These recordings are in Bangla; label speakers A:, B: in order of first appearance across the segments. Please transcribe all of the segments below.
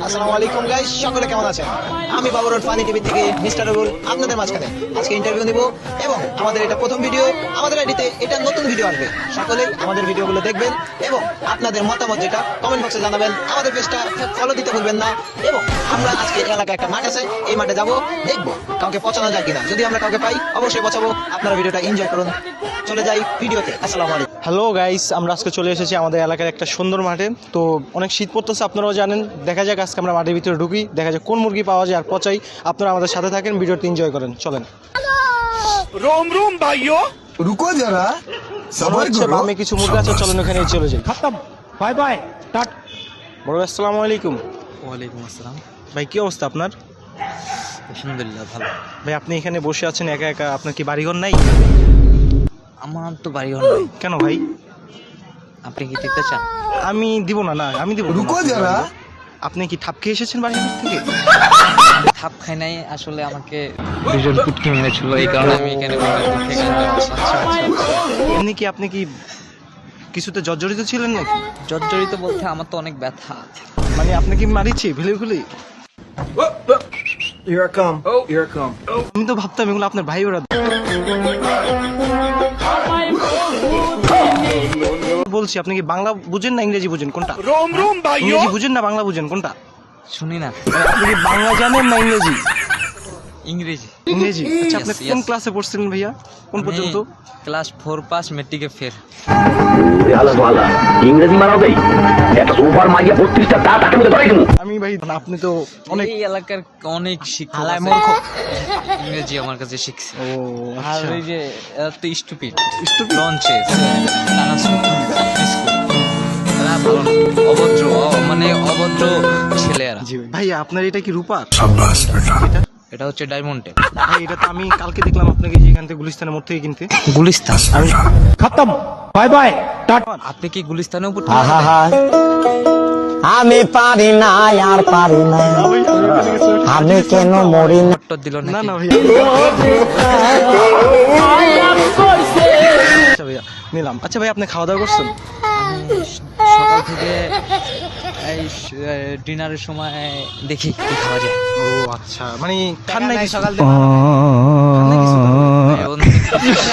A: আসসালামু আলাইকুম গাইস, সকলে কেমন আছেন? আমি বাবুরোড ফানি টিভি থেকে মিস্টার রুবুল আপনাদের মাঝখানে আজকে ইন্টারভিউ নিব এবং আমাদের এটা প্রথম ভিডিও। আমাদের আইডিতে এটা নতুন ভিডিও আসবে। সকলেই আমাদের ভিডিওগুলো দেখবেন এবং আপনাদের মতামত যেটা কমেন্ট বক্সে জানাবেন। আমাদের পেজটা ফলো দিতে ভুলবেন না। এবং আমরা আজকে এলাকায় একটা মাঠ আছে, এই মাঠে যাব, দেখবো কাউকে পচানো যায় কিনা। যদি আমরা কাউকে পাই অবশ্যই পচাবো। আপনারা ভিডিওটা এনজয় করুন। চলে যাই ভিডিওতে। আসসালামু আলাইকুম।
B: হ্যালো গাইস, আমরা আজকে চলে এসেছি আমাদের এলাকার একটা সুন্দর মাঠে। তো অনেক শীত পড়তেছে, আপনারাও জানেন। দেখা যাক আজকে আমরা মাঠের ভিতরে ঢুকি, দেখা যাক কোন মুরগি পাওয়া যায় আর পচাই। আপনারা আমাদের সাথে থাকেন, ভিডিওটি এনজয় করেন। চলেন।
C: रोम रोम भाइयों
D: रुको जरा
B: সবার বামে কিছু মুরগি আছে, চলেন ওখানে চলে যাই।
C: खत्म बाय बाय टाट
B: বড় ভাই, আসসালামু আলাইকুম।
E: ওয়ালাইকুম আসসালাম।
B: ভাই কি অবস্থা আপনার?
E: আলহামদুলিল্লাহ ভালো।
B: ভাই আপনি এখানে বসে আছেন একা একা, আপনার কি বাড়িঘর নাই?
E: আমার তো বাড়ি ঘর নাই।
B: কেন ভাই?
E: আপনি কি দিতে চান?
B: আমি দিব না, না আমি দিব না।
D: रुको जरा
B: আপনি কি ঠাপ খেয়ে এসেছেন বাড়ির থেকে?
E: থাপ খাই নাই, আসলে আমাকে দুজন কুটকি মেরেছিল, এই কারণে আমি এখানে থেকে যাচ্ছি।
B: এমনি কি আপনি কি কিছুতে জর্জরিত ছিলেন নাকি?
E: জর্জরিত বলতে আমার তো অনেক ব্যথা।
B: মানে আপনি কি মারিছি ভেলে ভেলে?
D: Here I come. Here I come.
B: আমি তো ভাবতাম এগুলো আপনার ভাই ওরা। বলছি আপনি কি বাংলা বুঝেন না ইংরেজি বুঝেন, কোনটা?
C: रोम रोम भाइयों
B: ইংরেজি বুঝেন না বাংলা বুঝেন, কোনটা?
E: শুনি না
B: মানে আপনি কি বাংলা জানেন না ইংরেজি?
E: ইংরেজি।
B: ইংরেজি। আচ্ছা, আপনি
E: Yes,
B: কোন
E: yes.
B: ক্লাসে পড়ছিলেন ভাইয়া? কোন পর্যন্ত?
E: ক্লাস 4 পাস, মেট্রিকে ফের।
F: ইংরেজি মারাও দেই একটা সুপার মাইয়া 32টা দাঁত আঁকে মধ্যে ধরে দিমু।
B: আমি ভাই আপনি তো অনেক
E: এই এলাকার অনেক শিক্ষক
B: হালায়
E: আছে।
B: মূর্খ।
E: ইংরেজি আমার কাছে শিখছে।
B: ও
E: আর
B: আচ্ছা।
E: ওই যে তো স্টুপিড
B: Stupid?
E: লঞ্চেস ভালো না, অভদ্র, মানে অভদ্র ছেলে এরা।
B: জি ভাইয়া, আপনার এটা কি রূপা?
D: शाबाश बेटा।
B: এটা
E: এটা হচ্ছে ডায়মন্ডে।
B: ভাই এটা তো আমি কালকে দেখলাম আপনাকে যে এখান থেকে গুলিস্তানের মোড় থেকে কিনতে।
E: গুলিস্তান?
B: আমি
C: खत्म बाय बाय टाट
E: আপনি কি গুলিস্তানে উপর
G: আমি পারি না আর পারি না, আমি কেন মরি না।
E: দিল
B: না
E: না?
B: না ভাইয়া। আচ্ছা ভাইয়া, নিলাম। আচ্ছা ভাই, আপনি খাওয়া দাওয়া করছেন?
E: সকাল থেকে এই ডিনারের সময় দেখি কি খাওয়া যায়।
B: ও আচ্ছা, মানে খান নাই কি সকাল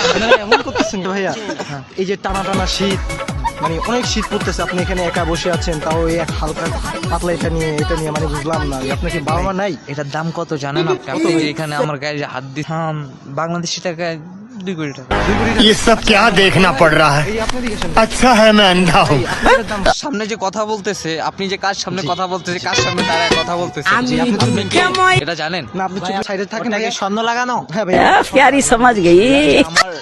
B: আপনারা এমন করতেছেন তো ভাইয়া? এই যে টানা টানা শীত, মানে অনেক শীত পড়তেছে, আপনি এখানে একা বসে আছেন, তাও এই এক হালকা পাতলা এটা নিয়ে মানে বুঝলাম না। আপনার কি বাবা মা নাই?
E: এটার দাম কত জানেন আপনি? আপনি যে এখানে আমার গায়ে যে হাত দিতাম, বাংলাদেশি টাকায় 2 কোটি টাকা।
B: 2 কোটি টাকা?
D: ये सब क्या देखना पड़ रहा है?
B: এই আপনি দিয়েছেন?
D: अच्छा है मैं अंधा हूँ।
B: এটার দাম
E: সামনে যে কথা বলতেছে, আপনি যে কার সামনে কথা বলতেছে, কার সামনে তারা কথা বলতেছে,
B: জি, আপনি তো
E: আপনি কি এটা জানেন?
B: না, আপনি চুপ সাইডে থাকেন ভাইয়া। স্বর্ণ লাগানো? হ্যাঁ ভাইয়া।
G: প্যারি সমাজ গই।
E: আমার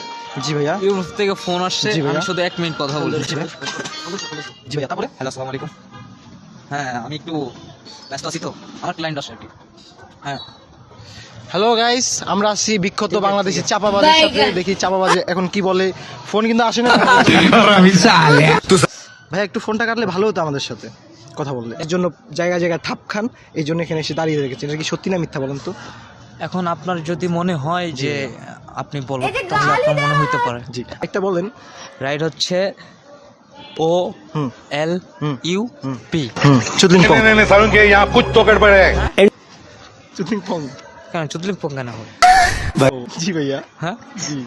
B: জি ভাইয়া।
E: ইউরোপ থেকে ফোন আসছে,
B: জি ভাইয়া।
E: আমি শুধু 1 মিনিট কথা বলছি।
B: জি ভাইয়া, তারপরে হ্যালো, আসসালামু আলাইকুম।
E: হ্যাঁ, আমি একটু ব্যস্ত আছি তো, আমার ক্লায়েন্ট আসছে একটু। হ্যাঁ,
B: হ্যালো গাইস, আমরা আছি বিখ্যাত বাংলাদেশি চাপাবাজের সাথে। দেখি চাপাবাজে এখন কি বলে। ফোন কিন্তু আসে না ভাই, একটু ফোনটা কাটলে ভালো হতো আমাদের সাথে কথা বললে। এর জন্য জায়গায় জায়গায় থাপ খান, এই জন্য এখানে এসে দাঁড়িয়ে রেখেছেন। এটা কি সত্যি না মিথ্যা বলেন তো?
E: এখন আপনার যদি মনে হয় যে আপনি বলো, তাহলে আপনার মনে হইতে পারে।
B: জি, একটা বলেন।
E: রাইট হচ্ছে ও
B: হুম
E: এল
B: হুম
E: ইউ
B: হুম
E: পি।
B: চুদলিং পং।
F: सारुण के यहाँ कुछ तो गड़बड़ है।
B: চুদলিং পং।
E: কেন চুদলিং পং কেন হবে?
B: জি ভাইয়া।
E: হ্যাঁ
B: জি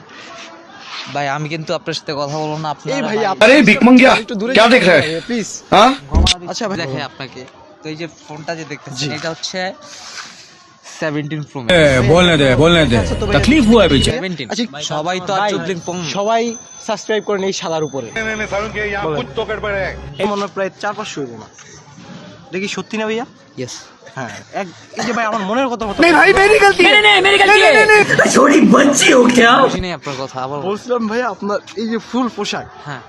E: ভাই, আমি কিন্তু আপনার সাথে কথা বলবো না। আপনার
B: এই ভাইয়া,
F: अरे भिख मंगिया
B: একটু দূরে
F: क्या देख रहा है?
B: প্লিজ।
F: हाँ
B: আচ্ছা ভাই,
E: দেখে আপনাকে তো এই যে ফোনটা যে দেখতেছেন,
B: জি।
E: এটা হচ্ছে 17 প্রো
D: बोलने दे
B: আচ্ছা তো ভাইয়া।
D: तकलीफ हुआ है पीछे।
E: 17।
B: আচ্ছা,
E: সবাই তো আর
B: ভাই,
E: চুদলিং পং।
B: সবাই সাবস্ক্রাইব করেন এই শালার উপরে।
F: सारुण के यहाँ
B: बोलो।
F: कुछ तो गड़बड़ है।
B: এই মনে হয় প্রায় 400-500 হইব না। দেখি সত্যি না ভাইয়া?
E: ইয়েস।
B: হ্যাঁ, এই যে ভাই আমার মনের কথা
E: বুঝি নাই আপনার কথা, আবার বল।
B: বলছিলাম ভাইয়া, আপনার এই যে ফুল পোশাক
E: হ্যাঁ,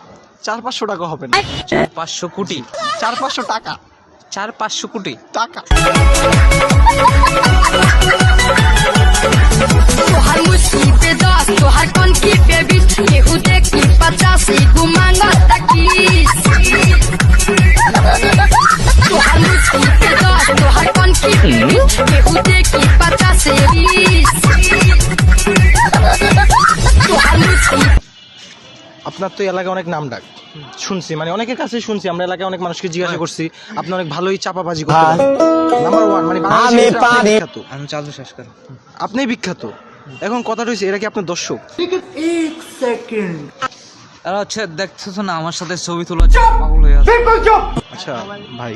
B: 400-500 টাকা হবে না?
E: 500 কোটি।
B: 400-500 টাকা
E: 400-500 কোটি।
B: টাকা।
H: तोहर मुस्की पे 10 तोहर कौन की पे 20 केहू देखी 85 घुमांगा तकीस तोहर मुस्की पे 10 तोहर कौन की पे 20 केहू देखी 85 20 तोहर मुस्की।
B: আপনার তো এলাকায় অনেক নাম ডাক শুনছি, মানে অনেকের কাছে শুনছি, আমরা এলাকায় অনেক মানুষকে জিজ্ঞাসা করছি, আপনি অনেক ভালোই চাপাবাজি করতে পারেন। নাম্বার 1 মানে বাংলাদেশে
G: আমি
B: আপনি
G: পারি।
B: বিখ্যাত।
E: আমি চালু শেষ করো।
B: আপনি বিখ্যাত। এখন কথা রয়েছে, এরা কি আপনার দর্শক?
E: আর হচ্ছে দেখতেছো না আমার সাথে ছবি তোলা পাগল হয়ে আছে।
B: আচ্ছা ভাই,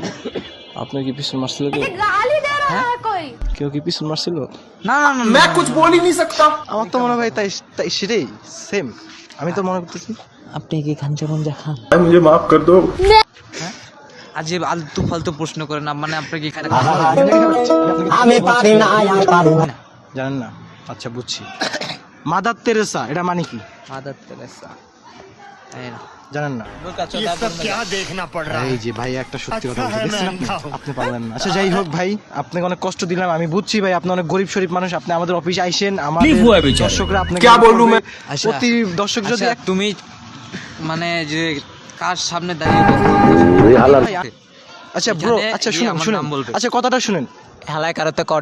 B: আপনার কি পিছন মারছিল কেউ? কেউ কি পিছন মারছিল?
E: না না না मैं कुछ
B: আমার তো মনে হয় তাই তাই সেটাই সেম, আমি তো মনে করতেছি।
E: আপনি কি খাঞ্জা মঞ্জা খান? আজীব আলতু ফালতু প্রশ্ন করেন না, মানে আপনি কি খান?
G: আমি পারি না আর পারি না
B: জানেন না? আচ্ছা বুঝছি। মাদার তেরেসা এটা মানে কি
E: মাদার তেরেসা তাই না?
B: জানেন না?
D: ये सब क्या देखना पड़ रहा है?
B: এই যে ভাই একটা সত্যি কথা
D: আচ্ছা,
B: বলছি, দেখছেন
D: আমি
B: আপনি?
D: আন্ধা।
B: আপনি পারলেন না। আচ্ছা যাই হোক ভাই, আপনাকে অনেক কষ্ট দিলাম, আমি বুঝছি ভাই, আপনি অনেক গরিব শরীফ মানুষ, আপনি আমাদের অফিসে আইসেন, আমাদের দর্শকরা আপনাকে
E: আচ্ছা,
B: প্রতি দর্শক যদি
E: আচ্ছা,
B: এক
E: তুমি মানে যে কার সামনে দাঁড়িয়ে
B: ভাই, আচ্ছা ব্রো,
E: এখানে
B: আচ্ছা
E: গিয়ে
B: শুনুন
E: আমার
B: শুনুন,
E: নাম বলবে।
B: আচ্ছা কথাটা শুনেন।
E: হেলায় কারোতে কর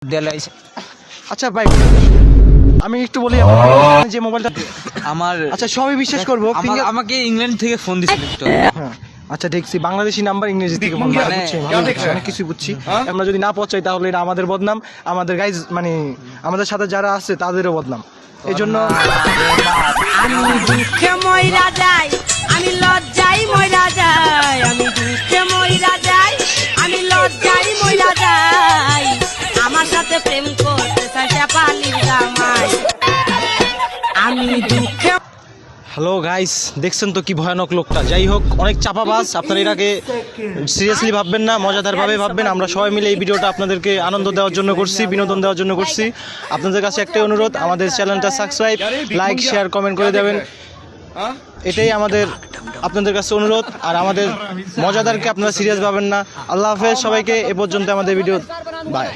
E: দেলাইছে
B: আচ্ছা ভাই আমি একটু বলি, আমার যে মোবাইলটা
E: আমার
B: আচ্ছা সবই বিশ্বাস করবো
E: আমাকে ইংল্যান্ড থেকে ফোন দিছিল একটু।
B: হ্যাঁ, আচ্ছা দেখছি বাংলাদেশি নাম্বার ইংরেজি থেকে বলবো,
E: মানে
B: বুঝছি, ভালো লাগছে, অনেক কিছু বুঝছি। আমরা যদি না পৌঁছাই তাহলে এটা আমাদের বদনাম, আমাদের গাইজ মানে আমাদের সাথে যারা আছে তাদেরও বদনাম, এই জন্য
H: আমি দুঃখে মইরা যাই, আমি লজ্জাই মইরা যাই, আমি দুঃখে মইরা যাই, আমি লজ্জাই মইরা যাই, আমার সাথে প্রেম করতে চাই পালির জামাই, আমি দুঃখে
B: হ্যালো গাইস, দেখছেন তো কি ভয়ানক লোকটা। যাই হোক, অনেক চাপাবাজ, আপনারা এটাকে সিরিয়াসলি ভাববেন না, মজাদার ভাবে ভাববেন। আমরা সবাই মিলে এই ভিডিওটা আপনাদেরকে আনন্দ দেওয়ার জন্য করছি, বিনোদন দেওয়ার জন্য করছি। আপনাদের কাছে একটাই অনুরোধ, আমাদের চ্যানেলটা সাবস্ক্রাইব, লাইক, শেয়ার, কমেন্ট করে দেবেন, এটাই আমাদের আপনাদের কাছে অনুরোধ। আর আমাদের মজাদারকে আপনারা সিরিয়াস ভাবেন না। আল্লাহ হাফেজ সবাইকে, এ পর্যন্ত আমাদের ভিডিও, বাই।